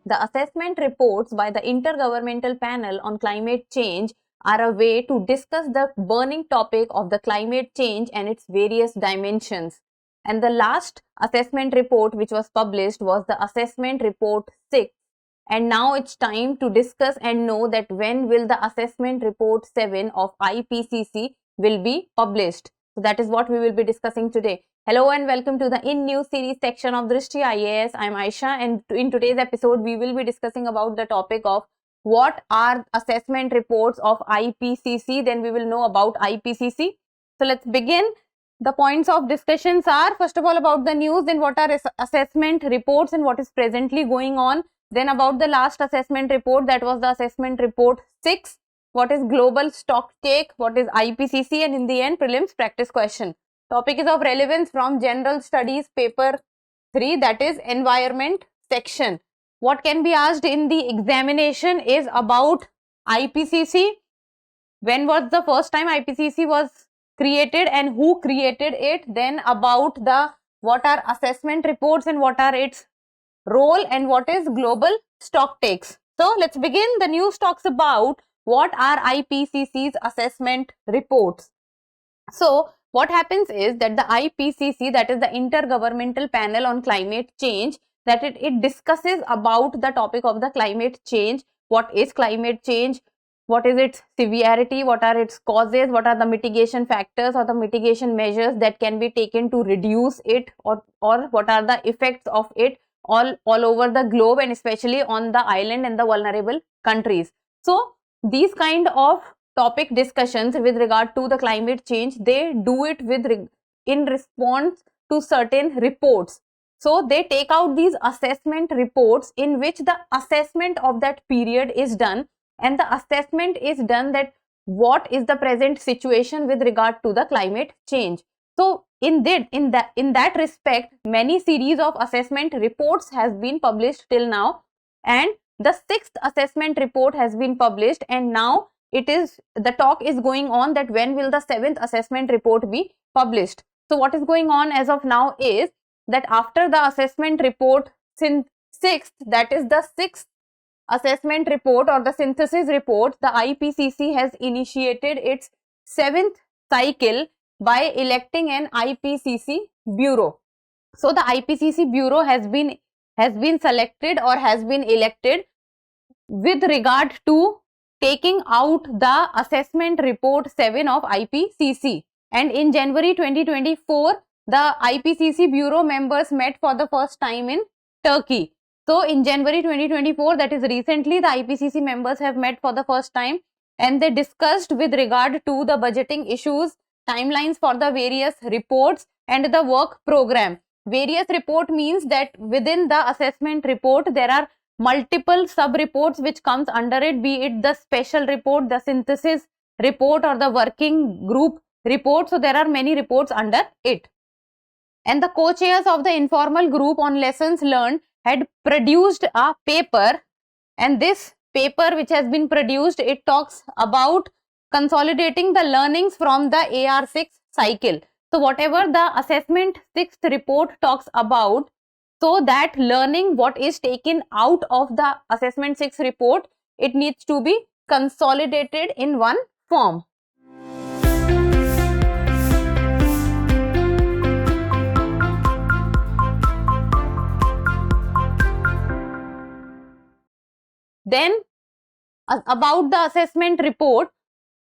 The assessment reports by the Intergovernmental Panel on Climate Change are a way to discuss the burning topic of the climate change and its various dimensions. And the last assessment report which was published was the Assessment Report 6. And now it's time to discuss and know that when will the Assessment Report 7 of IPCC will be published. So that is what we will be discussing today. Hello and welcome to the In News series section of Drishti IAS. I am Aisha, and in today's episode we will be discussing about the topic of what are assessment reports of IPCC. Then we will know about IPCC. So let's begin. The points of discussions are, first of all, about the news, then what are assessment reports and what is presently going on. Then about the last assessment report, that was the Assessment Report 6. What is global stock take, what is IPCC, and in the end prelims practice question. Topic is of relevance from General Studies paper 3, that is environment section. What can be asked in the examination is about IPCC. When was the first time IPCC was created and who created it? Then about the what are assessment reports and what are its role and what is global stock takes. So let's begin. The news talks about what are IPCC's assessment reports. So what happens is that the IPCC, that is the Intergovernmental Panel on Climate Change, that it discusses about the topic of the climate change. What is climate change? What is its severity? What are its causes? What are the mitigation factors or the mitigation measures that can be taken to reduce it, or what are the effects of it all over the globe and especially on the island and the vulnerable countries. So these kind of topic discussions with regard to the climate change, they do it in response to certain reports. So they take out these assessment reports in which the assessment of that period is done, and the assessment is done that what is the present situation with regard to the climate change. So in that respect, many series of assessment reports has been published till now, and the 6th assessment report has been published, and now the talk is going on that when will the 7th assessment report be published. So what is going on as of now is that after the assessment report 6th, that is the 6th assessment report or the synthesis report, the IPCC has initiated its 7th cycle by electing an IPCC bureau. So the IPCC bureau has been selected or has been elected with regard to taking out the assessment report 7 of IPCC. And in January 2024, the IPCC bureau members met for the first time in Turkey. So in January 2024, that is recently, the IPCC members have met for the first time and they discussed with regard to the budgeting issues, timelines for the various reports and the work program. Various report means that within the assessment report, there are multiple sub-reports which comes under it, be it the special report, the synthesis report or the working group report. So there are many reports under it. And the co-chairs of the informal group on lessons learned had produced a paper, and this paper which has been produced, it talks about consolidating the learnings from the AR6 cycle. So whatever the assessment 6th report talks about, so that learning what is taken out of the assessment 6 report, it needs to be consolidated in one form. Then about the assessment report.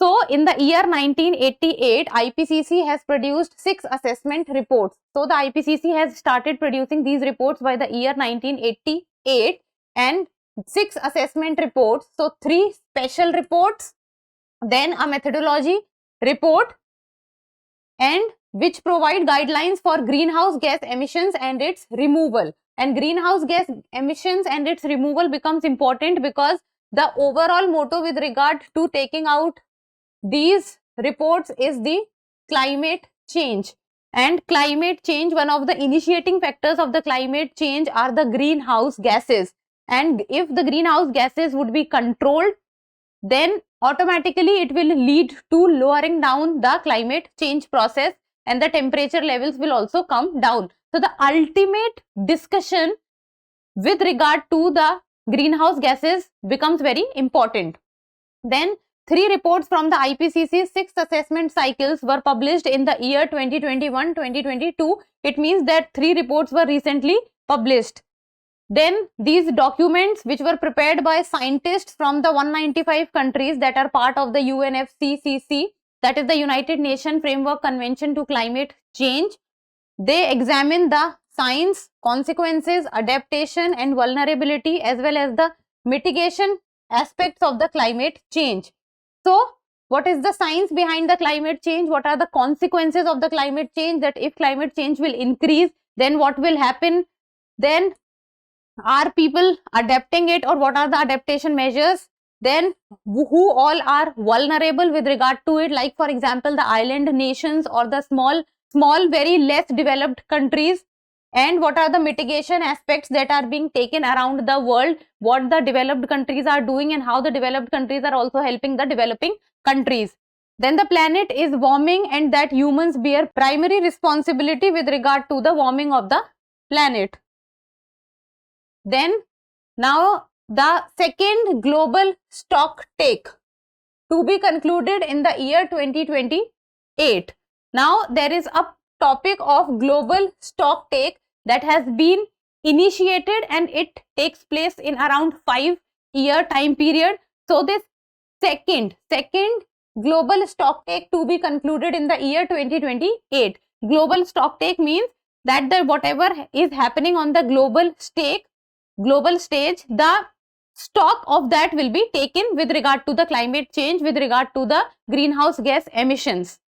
So in the year 1988, IPCC has produced 6 assessment reports. So the IPCC has started producing these reports by the year 1988 and 6 assessment reports. So 3 special reports, then a methodology report, and which provide guidelines for greenhouse gas emissions and its removal. And greenhouse gas emissions and its removal becomes important because the overall motto with regard to taking out these reports is the climate change. And climate change, one of the initiating factors of the climate change are the greenhouse gases. And if the greenhouse gases would be controlled, then automatically it will lead to lowering down the climate change process and the temperature levels will also come down. So the ultimate discussion with regard to the greenhouse gases becomes very important. Then 3 reports from the IPCC 6 assessment cycles were published in the year 2021-2022. It means that 3 reports were recently published. Then these documents, which were prepared by scientists from the 195 countries that are part of the UNFCCC, that is the United Nations Framework Convention to Climate Change, they examine the science, consequences, adaptation and vulnerability, as well as the mitigation aspects of the climate change. So what is the science behind the climate change? What are the consequences of the climate change? That if climate change will increase, then what will happen? Then are people adapting it, or what are the adaptation measures? Then who all are vulnerable with regard to it, like for example the island nations or the small very less developed countries, and what are the mitigation aspects that are being taken around the world, what the developed countries are doing and how the developed countries are also helping the developing countries. Then the planet is warming and that humans bear primary responsibility with regard to the warming of the planet. Then now the second global stock take to be concluded in the year 2028. Now there is a topic of global stock take that has been initiated and it takes place in around 5-year time period. So this second global stock take to be concluded in the year 2028. Global stock take means that the whatever is happening on the global stage, the stock of that will be taken with regard to the climate change, with regard to the greenhouse gas emissions.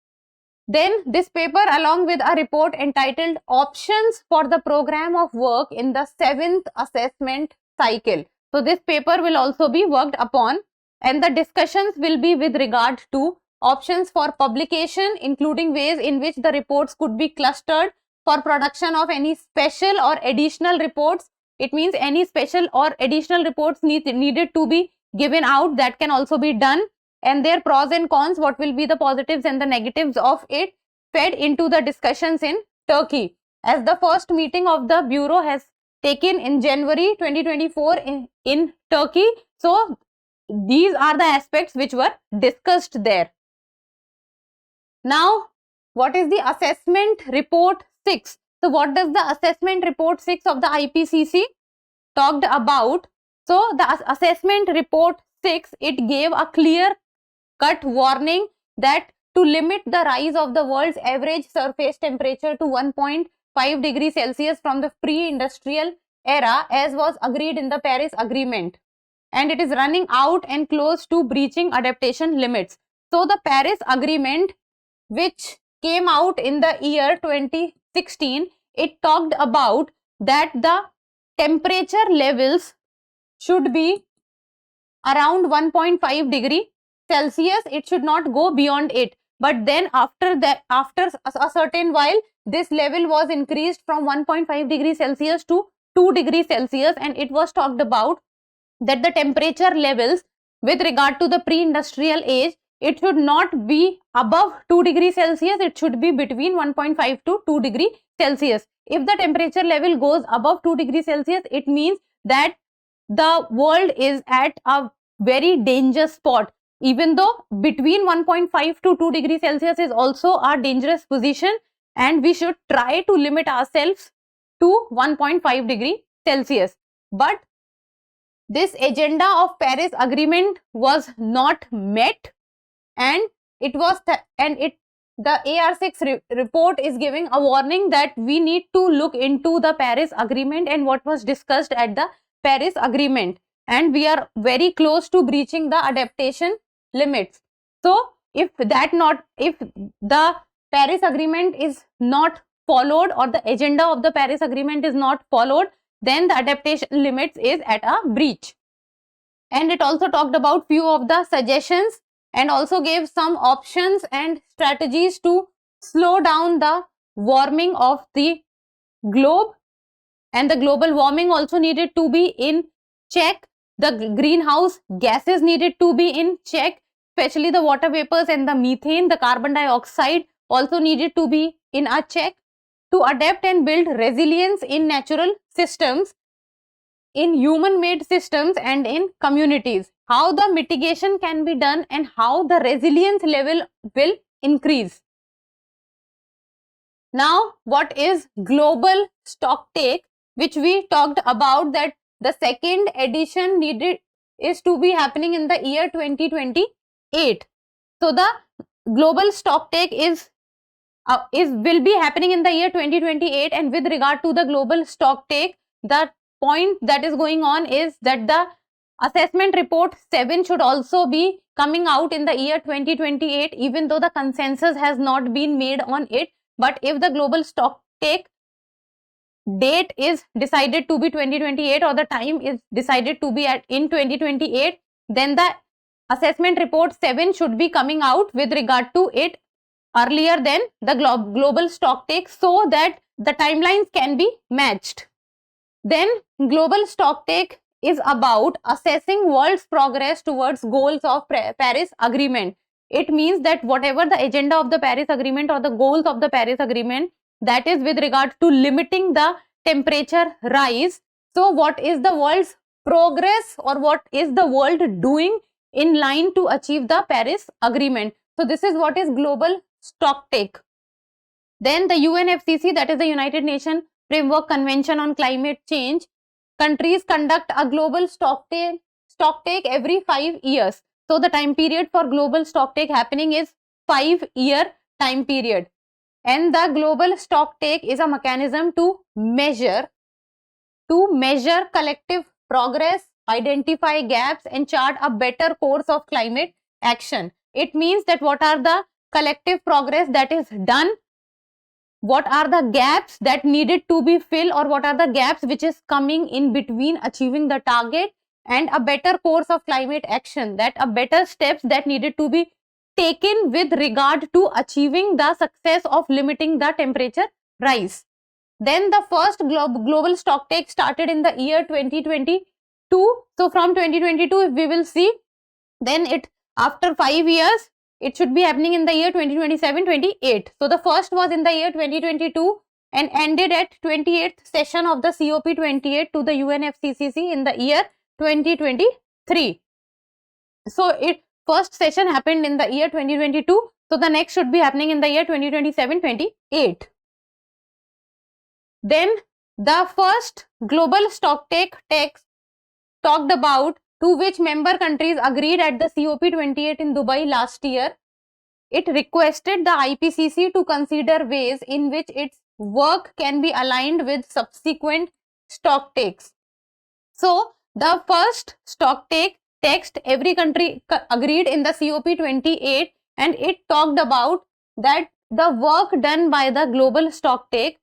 Then this paper, along with a report entitled Options for the Program of Work in the 7th Assessment Cycle. So this paper will also be worked upon, and the discussions will be with regard to options for publication, including ways in which the reports could be clustered for production of any special or additional reports. It means any special or additional reports needed to be given out, that can also be done, and their pros and cons, what will be the positives and the negatives of it, fed into the discussions in Turkey, as the first meeting of the Bureau has taken in January 2024 in Turkey. So these are the aspects which were discussed there. Now, what is the assessment report 6? So what does the assessment report 6 of the IPCC talked about? So the assessment report 6, it gave a clear cut warning that to limit the rise of the world's average surface temperature to 1.5 degrees Celsius from the pre-industrial era, as was agreed in the Paris Agreement, and it is running out and close to breaching adaptation limits. So the Paris Agreement, which came out in the year 2016, it talked about that the temperature levels should be around 1.5 degree Celsius. It should not go beyond it. But then after a certain while, this level was increased from 1.5 degrees Celsius to 2 degrees Celsius, and it was talked about that the temperature levels with regard to the pre-industrial age, it should not be above 2 degrees Celsius, it should be between 1.5 to 2 degrees Celsius. If the temperature level goes above 2 degrees Celsius, it means that the world is at a very dangerous spot. Even though between 1.5 to 2 degrees Celsius is also a dangerous position, and we should try to limit ourselves to 1.5 degree Celsius. But this agenda of Paris Agreement was not met, and it was the AR6 report is giving a warning that we need to look into the Paris Agreement and what was discussed at the Paris Agreement, and we are very close to breaching the adaptation limits. So if the Paris Agreement is not followed, or the agenda of the Paris Agreement is not followed, then the adaptation limits is at a breach. And it also talked about few of the suggestions and also gave some options and strategies to slow down the warming of the globe, and the global warming also needed to be in check. The greenhouse gases needed to be in check, especially the water vapors and the methane, the carbon dioxide also needed to be in a check. To adapt and build resilience in natural systems, in human-made systems and in communities. How the mitigation can be done and how the resilience level will increase. Now, what is global stocktake, which we talked about that the second edition needed is to be happening in the year 2028. So the global stocktake will be happening in the year 2028, and with regard to the global stocktake, the point that is going on is that the assessment report 7 should also be coming out in the year 2028, even though the consensus has not been made on it. But if the global stocktake date is decided to be 2028 or the time is decided to be in 2028, then the assessment report 7 should be coming out with regard to it earlier than the global stocktake, so that the timelines can be matched. Then global stocktake is about assessing world's progress towards goals of Paris Agreement. It means that whatever the agenda of the Paris Agreement or the goals of the Paris Agreement, that is with regard to limiting the temperature rise. So what is the world's progress or what is the world doing in line to achieve the Paris Agreement? So this is what is global stocktake. Then the UNFCCC, that is the United Nations Framework Convention on Climate Change, countries conduct a global stocktake every 5 years. So the time period for global stocktake happening is 5-year time period. And the global stocktake is a mechanism to measure collective progress, identify gaps and chart a better course of climate action. It means that what are the collective progress that is done, what are the gaps that needed to be filled, or what are the gaps which is coming in between achieving the target, and a better course of climate action, that a better steps that needed to be taken with regard to achieving the success of limiting the temperature rise. Then the first global stocktake started in the year 2022. So from 2022, if we will see, then it after 5 years, it should be happening in the year 2027-28. So the first was in the year 2022 and ended at 28th session of the COP28 to the UNFCCC in the year 2023. So it first session happened in the year 2022. So the next should be happening in the year 2027-28. Then the first global stocktake text talked about, to which member countries agreed at the COP28 in Dubai last year. It requested the IPCC to consider ways in which its work can be aligned with subsequent stocktakes. So the first stocktake text every country agreed in the COP28, and it talked about that the work done by the global stocktake,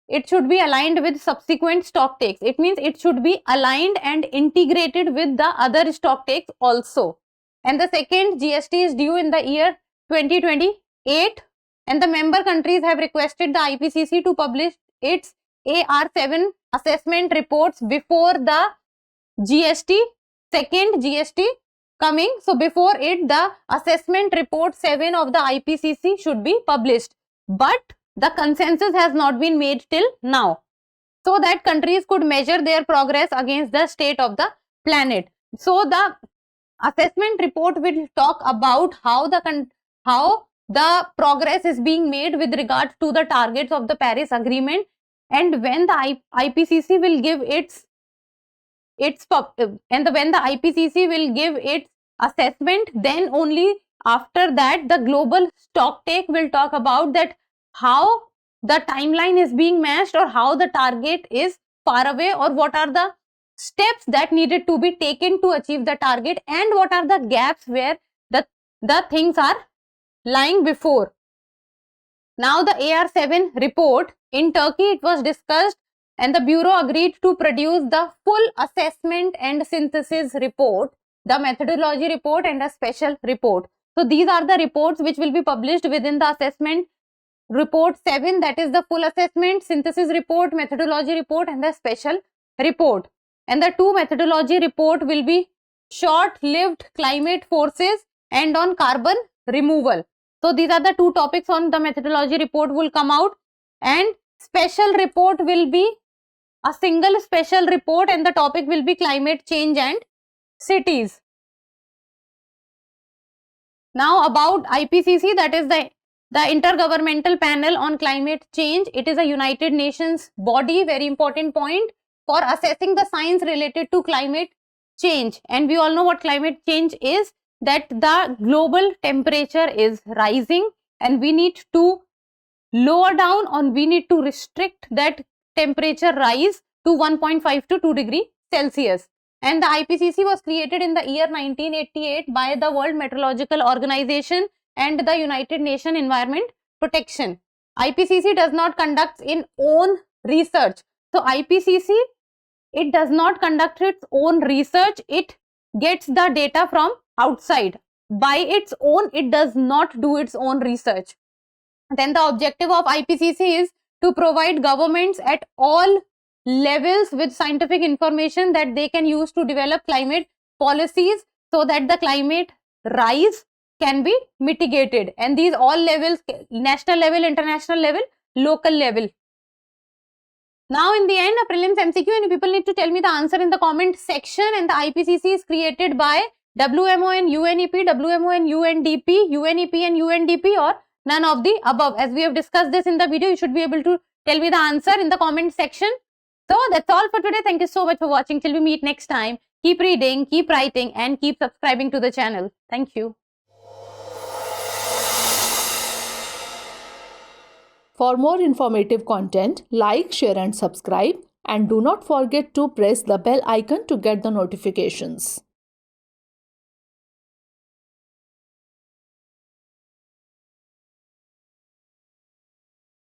it should be aligned with subsequent stocktakes. It means it should be aligned and integrated with the other stocktakes also. And the second GST is due in the year 2028, and the member countries have requested the IPCC to publish its AR7 assessment reports before the second GST coming. So before it, the assessment report 7 of the IPCC should be published. But the consensus has not been made till now, so that countries could measure their progress against the state of the planet. So the assessment report will talk about how the progress is being made with regard to the targets of the Paris Agreement, and when the IPCC will give when the IPCC will give its assessment, then only after that the global stocktake will talk about that how the timeline is being matched, or how the target is far away, or what are the steps that needed to be taken to achieve the target, and what are the gaps where the things are lying before. Now the AR7 report in Turkey, it was discussed, and the Bureau agreed to produce the full assessment and synthesis report, the methodology report and a special report. So these are the reports which will be published within the assessment report 7, that is the full assessment, synthesis report, methodology report and the special report. And the two methodology report will be short-lived climate forces and on carbon removal. So these are the two topics on the methodology report will come out, and special report will be a single special report, and the topic will be climate change and cities. Now about IPCC, that is the Intergovernmental Panel on Climate Change. It is a United Nations body, very important point, for assessing the science related to climate change. And we all know what climate change is, that the global temperature is rising and we need to lower down, or we need to restrict that temperature rise to 1.5 to 2 degree Celsius. And the IPCC was created in the year 1988 by the World Meteorological Organization and the United Nations Environment Protection. IPCC does not conduct its own research. So IPCC, it does not conduct its own research. It gets the data from outside. By its own, it does not do its own research. Then the objective of IPCC is to provide governments at all levels with scientific information that they can use to develop climate policies so that the climate rise can be mitigated. And these all levels, national level, international level, local level. Now in the end, a prelims MCQ, and people need to tell me the answer in the comment section. And the IPCC is created by WMO and UNEP, WMO and UNDP, UNEP and UNDP, or none of the above. As we have discussed this in the video, you should be able to tell me the answer in the comment section. So that's all for today. Thank you so much for watching. Till we meet next time, keep reading, keep writing, and keep subscribing to the channel. Thank you. For more informative content, like, share and subscribe, and do not forget to press the bell icon to get the notifications.